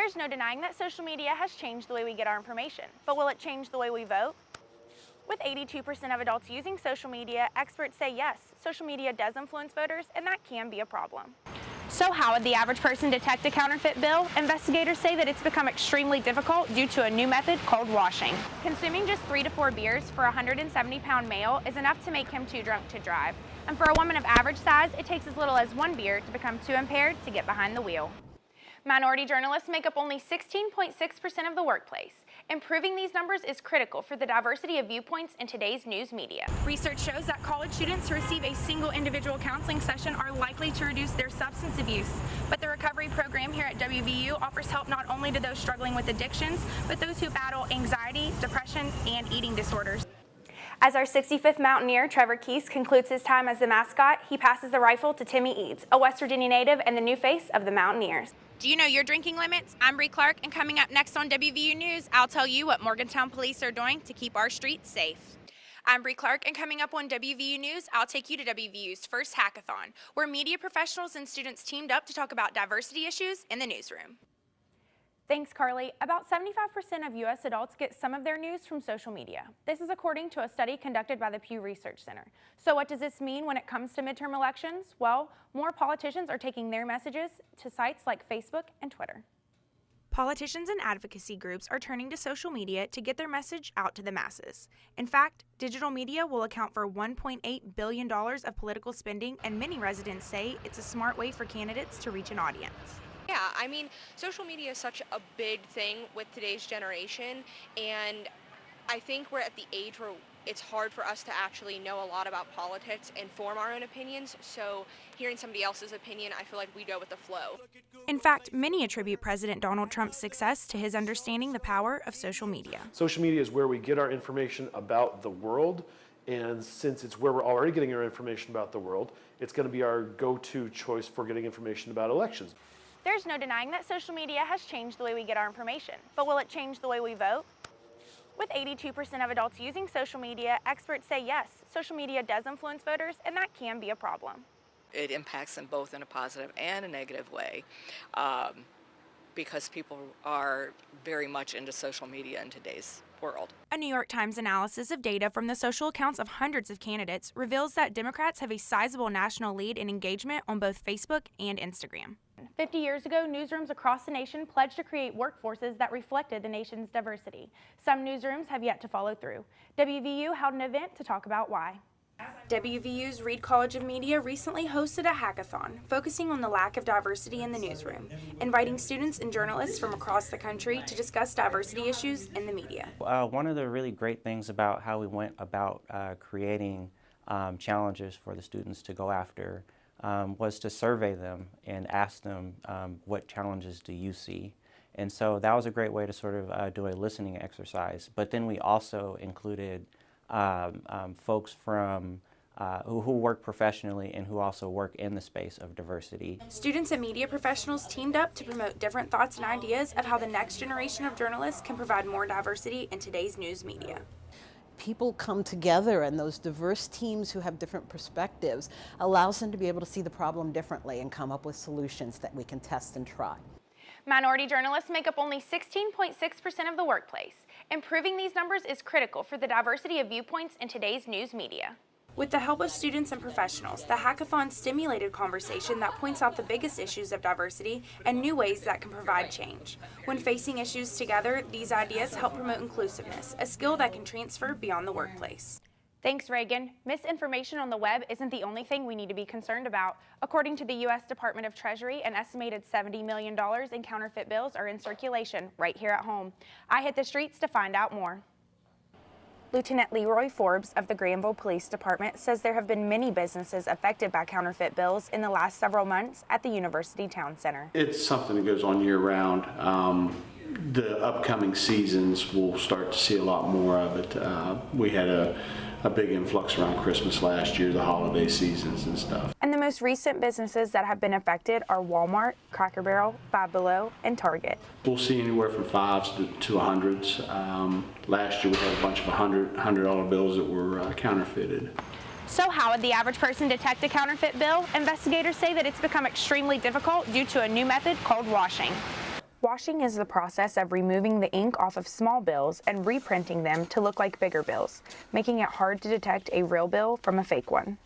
There's no denying that social media has changed the way we get our information, but will it change the way we vote? With 82% of adults using social media, experts say yes, social media does influence voters, and that can be a problem. So how would the average person detect a counterfeit bill? Investigators say that it's become extremely difficult due to a new method called washing. Consuming just 3 to 4 beers for a 170-pound male is enough to make him too drunk to drive. And for a woman of average size, it takes as little as 1 beer to become too impaired to get behind the wheel. Minority journalists make up only 16.6% of the workplace. Improving these numbers is critical for the diversity of viewpoints in today's news media. Research shows that college students who receive a single individual counseling session are likely to reduce their substance abuse. But the recovery program here at WVU offers help not only to those struggling with addictions, but those who battle anxiety, depression, and eating disorders. As our 65th Mountaineer, Trevor Keese, concludes his time as the mascot, he passes the rifle to Timmy Eads, a West Virginia native and the new face of the Mountaineers. Do you know your drinking limits? I'm Bree Clark, and coming up next on WVU News, I'll tell you what Morgantown police are doing to keep our streets safe. I'm Bree Clark, and coming up on WVU News, I'll take you to WVU's first hackathon, where media professionals and students teamed up to talk about diversity issues in the newsroom. Thanks, Carly. About 75% of U.S. adults get some of their news from social media. This is according to a study conducted by the Pew Research Center. So what does this mean when it comes to midterm elections? Well, more politicians are taking their messages to sites like Facebook and Twitter. Politicians and advocacy groups are turning to social media to get their message out to the masses. In fact, digital media will account for $1.8 billion of political spending, and many residents say it's a smart way for candidates to reach an audience. Yeah, I mean, social media is such a big thing with today's generation, and I think we're at the age where it's hard for us to actually know a lot about politics and form our own opinions, so hearing somebody else's opinion, I feel like we go with the flow. In fact, many attribute President Donald Trump's success to his understanding the power of social media. Social media is where we get our information about the world, and since it's where we're already getting our information about the world, it's going to be our go-to choice for getting information about elections. There's no denying that social media has changed the way we get our information, but will it change the way we vote? With 82% of adults using social media, experts say yes, social media does influence voters, and that can be a problem. It impacts them both in a positive and a negative way because people are very much into social media in today's world. A New York Times analysis of data from the social accounts of hundreds of candidates reveals that Democrats have a sizable national lead in engagement on both Facebook and Instagram. 50 years ago, newsrooms across the nation pledged to create workforces that reflected the nation's diversity. Some newsrooms have yet to follow through. WVU held an event to talk about why. WVU's Reed College of Media recently hosted a hackathon focusing on the lack of diversity in the newsroom, inviting students and journalists from across the country to discuss diversity issues in the media. One of the really great things about how we went about creating challenges for the students to go after was to survey them and ask them what challenges do you see. And so that was a great way to sort of do a listening exercise. But then we also included folks from who work professionally and who also work in the space of diversity. Students and media professionals teamed up to promote different thoughts and ideas of how the next generation of journalists can provide more diversity in today's news media. People come together, and those diverse teams who have different perspectives allows them to be able to see the problem differently and come up with solutions that we can test and try. Minority journalists make up only 16.6% of the workplace. Improving these numbers is critical for the diversity of viewpoints in today's news media. With the help of students and professionals, the hackathon stimulated conversation that points out the biggest issues of diversity and new ways that can provide change. When facing issues together, these ideas help promote inclusiveness, a skill that can transfer beyond the workplace. Thanks, Reagan. Misinformation on the web isn't the only thing we need to be concerned about. According to the U.S. Department of Treasury, an estimated $70 million in counterfeit bills are in circulation right here at home. I hit the streets to find out more. Lieutenant Leroy Forbes of the Granville Police Department says there have been many businesses affected by counterfeit bills in the last several months at the University Town Center. It's something that goes on year-round. The upcoming seasons, we'll start to see a lot more of it. We had a big influx around Christmas last year, the holiday seasons and stuff. And the most recent businesses that have been affected are Walmart, Cracker Barrel, Five Below, and Target. We'll see anywhere from 5s to 100s. Last year we had a bunch of $100 bills that were counterfeited. So how would the average person detect a counterfeit bill? Investigators say that it's become extremely difficult due to a new method called washing. Washing is the process of removing the ink off of small bills and reprinting them to look like bigger bills, making it hard to detect a real bill from a fake one.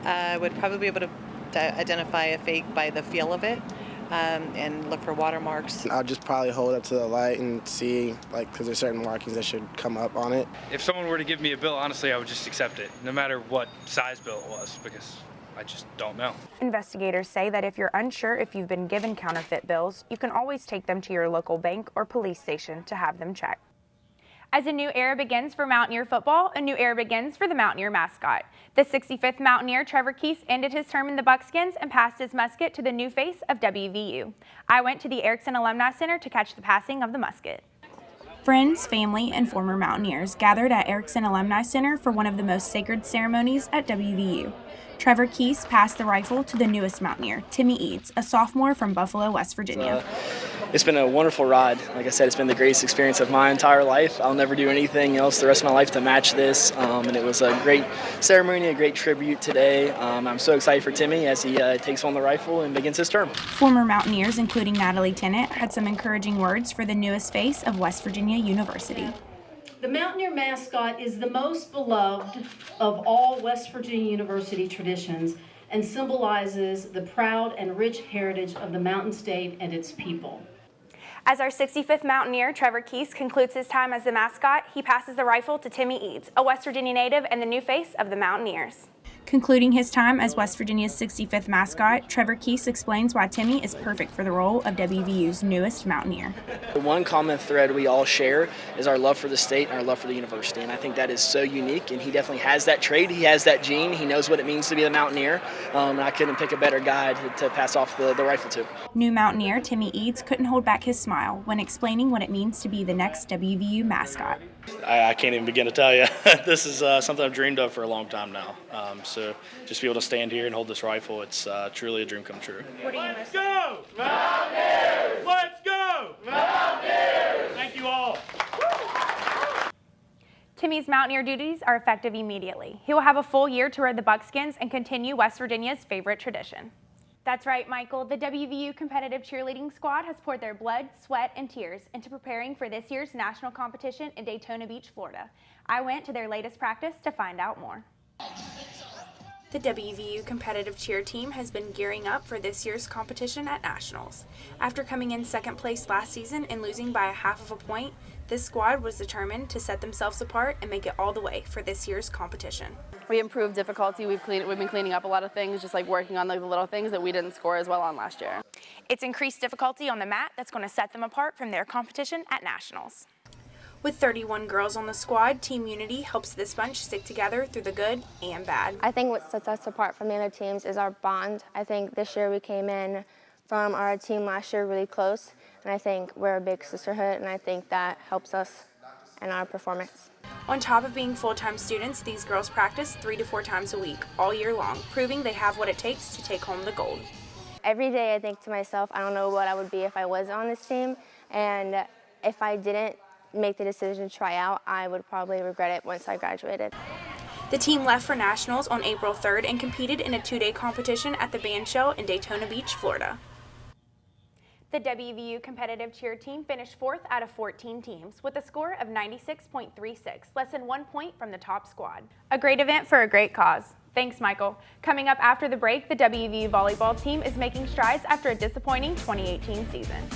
I would probably be able to identify a fake by the feel of it and look for watermarks. I'll just probably hold it to the light and see, because there's certain markings that should come up on it. If someone were to give me a bill, honestly, I would just accept it, no matter what size bill it was, because I just don't know. Investigators say that if you're unsure if you've been given counterfeit bills, you can always take them to your local bank or police station to have them checked. As a new era begins for Mountaineer football, a new era begins for the Mountaineer mascot. The 65th Mountaineer, Trevor Keese, ended his term in the Buckskins and passed his musket to the new face of WVU. I went to the Erickson Alumni Center to catch the passing of the musket. Friends, family, and former Mountaineers gathered at Erickson Alumni Center for one of the most sacred ceremonies at WVU. Trevor Keese passed the rifle to the newest Mountaineer, Timmy Eads, a sophomore from Buffalo, West Virginia. It's been a wonderful ride. Like I said, it's been the greatest experience of my entire life. I'll never do anything else the rest of my life to match this. And it was a great ceremony, a great tribute today. I'm so excited for Timmy as he takes on the rifle and begins his term. Former Mountaineers, including Natalie Tennant, had some encouraging words for the newest face of West Virginia University. The Mountaineer mascot is the most beloved of all West Virginia University traditions and symbolizes the proud and rich heritage of the Mountain State and its people. As our 65th Mountaineer, Trevor Keese, concludes his time as the mascot, he passes the rifle to Timmy Eads, a West Virginia native and the new face of the Mountaineers. Concluding his time as West Virginia's 65th mascot, Trevor Keese explains why Timmy is perfect for the role of WVU's newest Mountaineer. The one common thread we all share is our love for the state and our love for the university, and I think that is so unique, and he definitely has that trait, he has that gene, he knows what it means to be a Mountaineer, and I couldn't pick a better guy to pass off the rifle to. New Mountaineer Timmy Eads couldn't hold back his smile when explaining what it means to be the next WVU mascot. I can't even begin to tell you. This is something I've dreamed of for a long time now. So just be able to stand here and hold this rifle, it's truly a dream come true. Let's go! Mountaineers! Let's go! Mountaineers! Thank you all. Timmy's Mountaineer duties are effective immediately. He will have a full year to wear the Buckskins and continue West Virginia's favorite tradition. That's right, Michael. The WVU competitive cheerleading squad has poured their blood, sweat, and tears into preparing for this year's national competition in Daytona Beach, Florida. I went to their latest practice to find out more. The WVU competitive cheer team has been gearing up for this year's competition at Nationals. After coming in second place last season and losing by 1/2 point, this squad was determined to set themselves apart and make it all the way for this year's competition. We improved difficulty. We've been cleaning up a lot of things, just like working on the little things that we didn't score as well on last year. It's increased difficulty on the mat that's going to set them apart from their competition at Nationals. With 31 girls on the squad, team unity helps this bunch stick together through the good and bad. I think what sets us apart from the other teams is our bond. I think this year we came in from our team last year really close, and I think we're a big sisterhood, and I think that helps us in our performance. On top of being full-time students, these girls practice 3 to 4 times a week, all year long, proving they have what it takes to take home the gold. Every day I think to myself, I don't know what I would be if I was on this team, and if I didn't make the decision to try out, I would probably regret it once I graduated. The team left for Nationals on April 3rd and competed in a 2-day competition at the band shell in Daytona Beach, Florida. The WVU competitive cheer team finished 4th out of 14 teams with a score of 96.36, less than 1 point from the top squad. A great event for a great cause. Thanks, Michael. Coming up after the break, the WVU volleyball team is making strides after a disappointing 2018 season.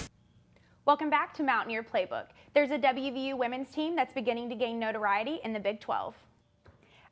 Welcome back to Mountaineer Playbook. There's a WVU women's team that's beginning to gain notoriety in the Big 12.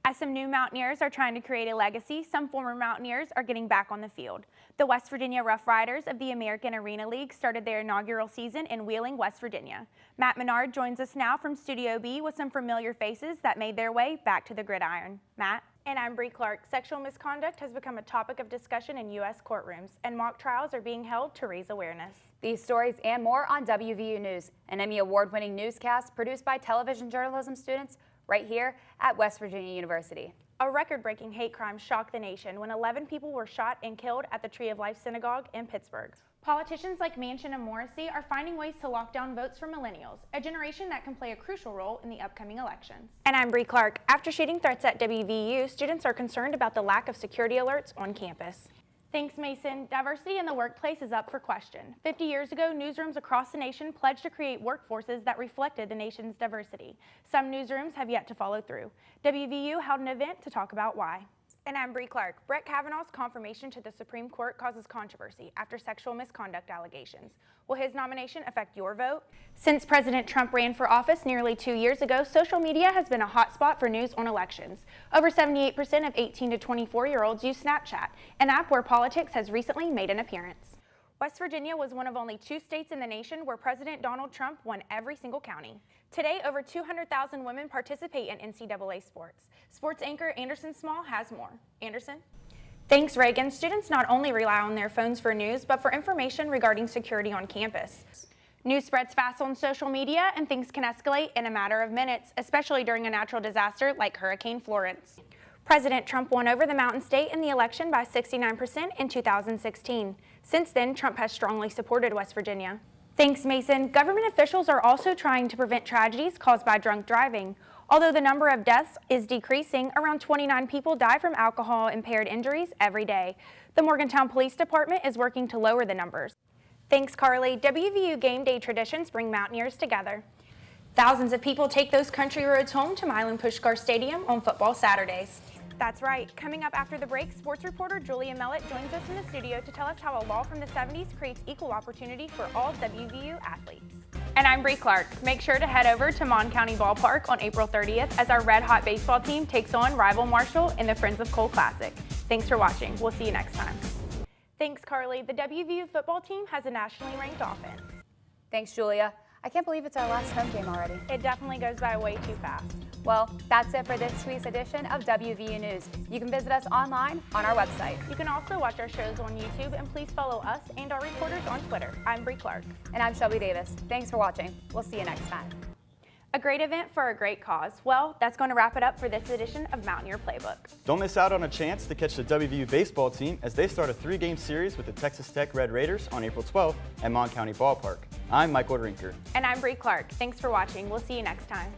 As some new Mountaineers are trying to create a legacy, some former Mountaineers are getting back on the field. The West Virginia Rough Riders of the American Arena League started their inaugural season in Wheeling, West Virginia. Matt Menard joins us now from Studio B with some familiar faces that made their way back to the gridiron. Matt? And I'm Bree Clark. Sexual misconduct has become a topic of discussion in U.S. courtrooms, and mock trials are being held to raise awareness. These stories and more on WVU News, an Emmy Award-winning newscast produced by television journalism students right here at West Virginia University. A record-breaking hate crime shocked the nation when 11 people were shot and killed at the Tree of Life Synagogue in Pittsburgh. Politicians like Manchin and Morrissey are finding ways to lock down votes for millennials, a generation that can play a crucial role in the upcoming elections. And I'm Bree Clark. After shooting threats at WVU, students are concerned about the lack of security alerts on campus. Thanks, Mason. Diversity in the workplace is up for question. 50 years ago, newsrooms across the nation pledged to create workforces that reflected the nation's diversity. Some newsrooms have yet to follow through. WVU held an event to talk about why. And I'm Bree Clark. Brett Kavanaugh's confirmation to the Supreme Court causes controversy after sexual misconduct allegations. Will his nomination affect your vote? Since President Trump ran for office nearly 2 years ago, social media has been a hotspot for news on elections. Over 78% of 18 to 24-year-olds use Snapchat, an app where politics has recently made an appearance. West Virginia was one of only 2 states in the nation where President Donald Trump won every single county. Today, over 200,000 women participate in NCAA sports. Sports anchor Anderson Small has more. Anderson? Thanks, Reagan. Students not only rely on their phones for news, but for information regarding security on campus. News spreads fast on social media, and things can escalate in a matter of minutes, especially during a natural disaster like Hurricane Florence. President Trump won over the Mountain State in the election by 69% in 2016. Since then, Trump has strongly supported West Virginia. Thanks, Mason. Government officials are also trying to prevent tragedies caused by drunk driving. Although the number of deaths is decreasing, around 29 people die from alcohol-impaired injuries every day. The Morgantown Police Department is working to lower the numbers. Thanks, Carly. WVU game day traditions bring Mountaineers together. Thousands of people take those country roads home to Milan Puskar Stadium on football Saturdays. That's right. Coming up after the break, sports reporter Julia Mellett joins us in the studio to tell us how a law from the 70s creates equal opportunity for all WVU athletes. And I'm Bree Clark. Make sure to head over to Mon County Ballpark on April 30th as our Red Hot baseball team takes on rival Marshall in the Friends of Cole Classic. Thanks for watching. We'll see you next time. Thanks, Carly. The WVU football team has a nationally ranked offense. Thanks, Julia. I can't believe it's our last home game already. It definitely goes by way too fast. Well, that's it for this week's edition of WVU News. You can visit us online on our website. You can also watch our shows on YouTube, and please follow us and our reporters on Twitter. I'm Bree Clark. And I'm Shelby Davis. Thanks for watching. We'll see you next time. A great event for a great cause. Well, that's going to wrap it up for this edition of Mountaineer Playbook. Don't miss out on a chance to catch the WVU baseball team as they start a 3-game series with the Texas Tech Red Raiders on April 12th at Mon County Ballpark. I'm Michael Rinker. And I'm Bree Clark. Thanks for watching. We'll see you next time.